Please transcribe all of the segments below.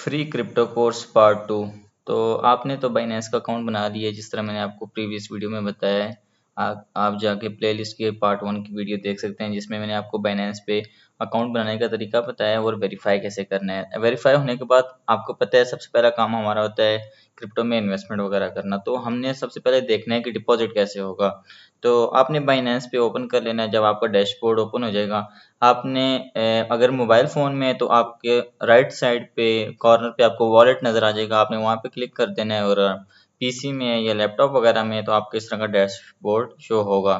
Free crypto course part 2। तो आपने तो बाइनेंस का अकाउंट बना लिया है, जिस तरह मैंने आपको प्रीवियस वीडियो में बताया है। आप जाके प्लेलिस्ट के पार्ट 1 की वीडियो देख सकते हैं, जिसमें मैंने आपको बाइनेंस पे अकाउंट बनाने का तरीका बताया है और वेरीफाई कैसे करना है। वेरीफाई होने के बाद आपको पता है सबसे पहला काम हमारा होता है क्रिप्टो में इन्वेस्टमेंट वगैरह करना। तो हमने सबसे पहले देखना है कि डिपॉजिट कैसे होगा। तो आपने बाइनेंस पे ओपन कर लेना है। जब आपका डैशबोर्ड ओपन हो जाएगा, आपने अगर मोबाइल फ़ोन में है तो आपके राइट साइड पे कॉर्नर पे आपको वॉलेट नज़र आ जाएगा, आपने वहाँ पे क्लिक कर देना है। और पीसी में या लैपटॉप वगैरह में है तो आपको इस तरह का डैशबोर्ड शो होगा।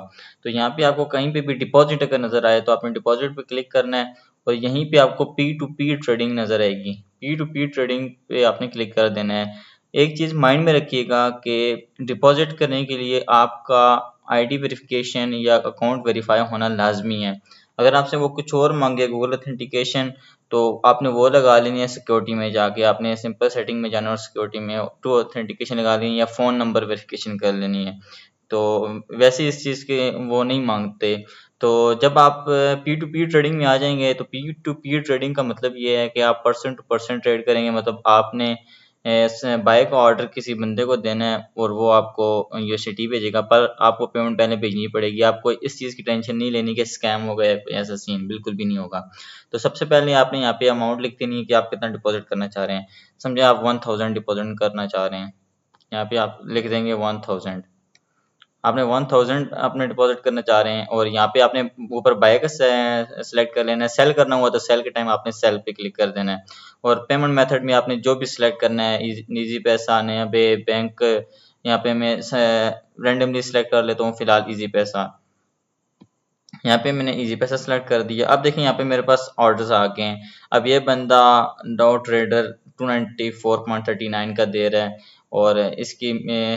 तो यहाँ पे आपको कहीं पे भी डिपॉजिट अगर नज़र आए तो आपने डिपॉजिट पे क्लिक करना है, और यहीं पे आपको पी टू पी ट्रेडिंग नज़र आएगी। पी टू पी ट्रेडिंग पे आपने क्लिक कर देना है। एक चीज़ माइंड में रखिएगा कि डिपॉजिट करने के लिए आपका आईडी वेरिफिकेशन या अकाउंट वेरीफाई होना लाजमी है। अगर आपसे वो कुछ और मांगे गूगल ऑथेंटिकेशन, तो आपने वो लगा लेनी है। सिक्योरिटी में जाके आपने सिंपल सेटिंग में जाना और सिक्योरिटी में टू ऑथेंटिकेशन लगा लेनी है, या फ़ोन नंबर वेरिफिकेशन कर लेनी है। तो वैसे इस चीज़ के वो नहीं मांगते। तो जब आप पी टू पी ट्रेडिंग में आ जाएंगे, तो पी टू पी ट्रेडिंग का मतलब ये है कि आप पर्सन टू पर्सन ट्रेड करेंगे। मतलब आपने बाय का ऑर्डर किसी बंदे को देना है और वो आपको यूएसडीटी भेजेगा, पर आपको पेमेंट पहले भेजनी पड़ेगी। आपको इस चीज़ की टेंशन नहीं लेनी कि स्कैम हो गया है, कोई ऐसा सीन बिल्कुल भी नहीं होगा। तो सबसे पहले आपने यहाँ पे अमाउंट लिख देनी है कि आप कितना डिपॉजिट करना चाह रहे हैं। समझे आप 1000 डिपॉजिट करना चाह रहे हैं, यहाँ पे आप लिख देंगे 1000। आपने 1000 अपने डिपॉजिट करना चाह रहे हैं, और यहाँ पे आपने ऊपर बाय का सेलेक्ट कर लेना है। सेल करना हुआ तो सेल के टाइम आपने सेल पे क्लिक कर देना है। और पेमेंट मेथड में आपने जो भी सिलेक्ट करना है, निजी पैसा, नया पे बैंक, यहाँ पे मैं रेंडमली सिलेक्ट कर लेता हूँ फिलहाल इजी पैसा। यहाँ पे मैंने इजी पैसा सेलेक्ट कर दिया। अब देखिए यहाँ पे मेरे पास ऑर्डर्स आ गए हैं। अब ये बंदा डॉ ट्रेडर 294.39 का दे रहा है, और इसकी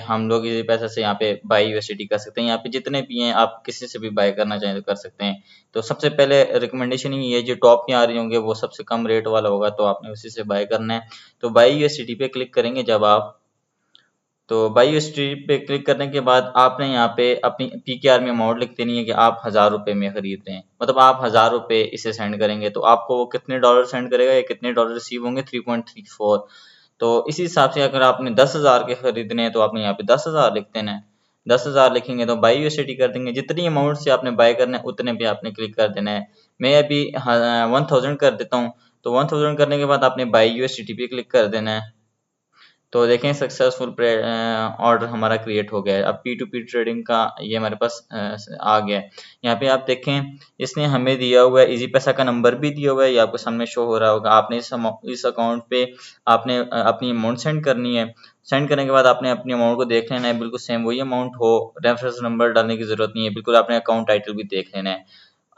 हम लोग इजी पैसा से यहाँ पे बाई यूएसडीटी कर सकते हैं। यहाँ पे जितने भी हैं आप किसी से भी बाय करना चाहें तो कर सकते हैं। तो सबसे पहले रिकमेंडेशन ही है, जो टॉप में आ रही होंगे वो सबसे कम रेट वाला होगा, तो आपने उसी से बाय करना है। तो बाई यूएसडीटी पे क्लिक करेंगे जब आप, तो बाई यूएसडी पे क्लिक करने के बाद आपने यहाँ पे अपनी पीकेआर में अमाउंट लिख देनी है कि आप 1000 रुपये में खरीद रहे हैं। मतलब आप 1000 रुपये इसे सेंड करेंगे तो आपको वो कितने डॉलर सेंड करेगा या कितने डॉलर रिसीव होंगे, 3.34। तो इसी हिसाब से अगर आपने 10,000 के खरीदने हैं तो आपने यहाँ पे 10,000 लिख देना है। 10,000 लिखेंगे तो बाई यूएसडी कर देंगे। जितनी अमाउंट से आपने बाय करना है उतने पे आपने क्लिक कर देना है। मैं अभी 1000 कर देता हूँ। तो 1000 करने के बाद आपने बाई यूएसडी पे क्लिक कर देना है। तो देखें सक्सेसफुल ऑर्डर हमारा क्रिएट हो गया है। अब पी टू पी ट्रेडिंग का ये हमारे पास आ गया है। यहाँ पे आप देखें इसने हमें दिया हुआ है इजी पैसा का नंबर भी दिया हुआ है, ये आपको सामने शो हो रहा होगा। आपने इस अकाउंट पे आपने अपनी अमाउंट सेंड करनी है। सेंड करने के बाद आपने अपनी अमाउंट को देख लेना है, बिल्कुल सेम वही अमाउंट हो। रेफरेंस नंबर डालने की जरूरत नहीं है, बिल्कुल आपने अकाउंट टाइटल भी देख लेना है।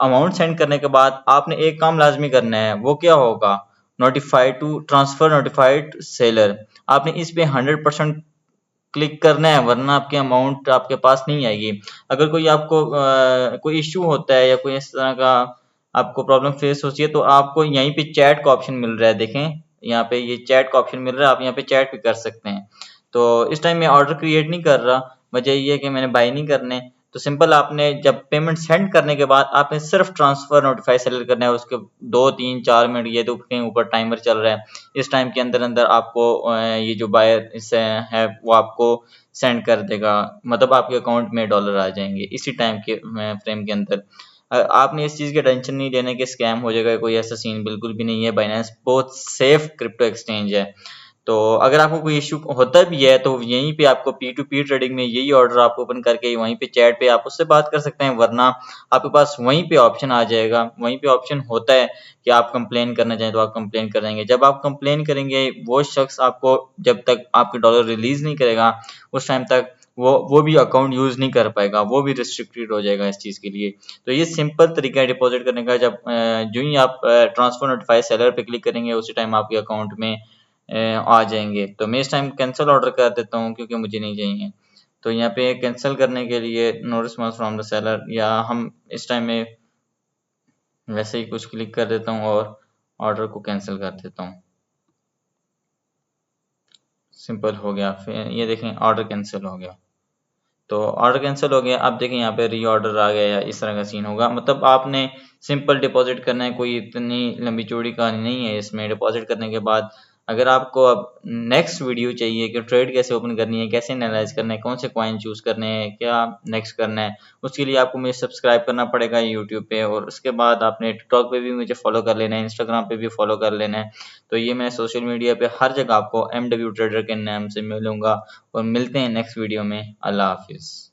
अमाउंट सेंड करने के बाद आपने एक काम लाजमी करना है, वो क्या होगा, notified to transfer notified seller. आपने इस पे 100% क्लिक करना है, वरना आपकी अमाउंट आपके पास नहीं आएगी। अगर कोई आपको कोई इश्यू होता है या कोई इस तरह का आपको प्रॉब्लम फेस होती है, तो आपको यहीं पे चैट का ऑप्शन मिल रहा है। देखें यहाँ पे ये चैट का ऑप्शन मिल रहा है, आप यहाँ पे चैट भी कर सकते हैं। तो इस टाइम मैं ऑर्डर क्रिएट नहीं कर रहा, वजह ये है कि मैंने बाय नहीं करने। तो सिंपल आपने जब पेमेंट सेंड करने के बाद आपने सिर्फ ट्रांसफर नोटिफाई सेलर करना है। उसके 2 3 4 मिनट ये तो कहीं ऊपर टाइमर चल रहा है, इस टाइम के अंदर अंदर आपको ये जो बायर इसे है वो आपको सेंड कर देगा। मतलब आपके अकाउंट में डॉलर आ जाएंगे इसी टाइम के फ्रेम के अंदर। आपने इस चीज़ की टेंशन नहीं लेने कि स्कैम हो जाएगा, कोई ऐसा सीन बिल्कुल भी नहीं है। बाइनेंस बहुत सेफ क्रिप्टो एक्सचेंज है। तो अगर आपको कोई इश्यू होता भी है तो यहीं पे आपको पी टू पी ट्रेडिंग में यही ऑर्डर आप ओपन करके वहीं पे चैट पे आप उससे बात कर सकते हैं, वरना आपके पास वहीं पे ऑप्शन आ जाएगा। वहीं पे ऑप्शन होता है कि आप कंप्लेन करना चाहें तो आप कंप्लेन कर देंगे। जब आप कंप्लेन करेंगे वो शख्स आपको जब तक आपके डॉलर रिलीज नहीं करेगा उस टाइम तक वो भी अकाउंट यूज नहीं कर पाएगा, वो भी रिस्ट्रिक्टेड हो जाएगा इस चीज के लिए। तो ये सिंपल तरीका है डिपॉजिट करने का। जब जो ही आप ट्रांसफर नोटिफाई सेलर पे क्लिक करेंगे उसी टाइम आपके अकाउंट में आ जाएंगे। तो मैं इस टाइम कैंसिल ऑर्डर कर देता हूँ क्योंकि मुझे नहीं चाहिए। तो यहाँ पे कैंसिल करने के लिए no response from the seller, या हम इस टाइम में वैसे ही कुछ क्लिक कर देता हूँ और ऑर्डर को कैंसिल कर देता हूँ। सिंपल हो गया। फिर ये देखें ऑर्डर कैंसिल हो गया। तो ऑर्डर कैंसिल हो गया। अब देखें यहाँ पे री ऑर्डर आ गया, या इस तरह का सीन होगा। मतलब आपने सिंपल डिपॉजिट करना है, कोई इतनी लंबी चौड़ी कहानी नहीं है इसमें। डिपॉजिट करने के बाद अगर आपको अब नेक्स्ट वीडियो चाहिए कि ट्रेड कैसे ओपन करनी है, कैसे एनालाइज करना है, कौन से कॉइन चूज करने हैं, क्या नेक्स्ट करना है, उसके लिए आपको मुझे सब्सक्राइब करना पड़ेगा यूट्यूब पे, और उसके बाद आपने टिकटॉक पे भी मुझे फॉलो कर लेना है, इंस्टाग्राम पे भी फॉलो कर लेना है। तो ये मैं सोशल मीडिया पे हर जगह आपको MW ट्रेडर के नाम से मिलूंगा, और मिलते हैं नेक्स्ट वीडियो में। अल्लाह हाफिज़।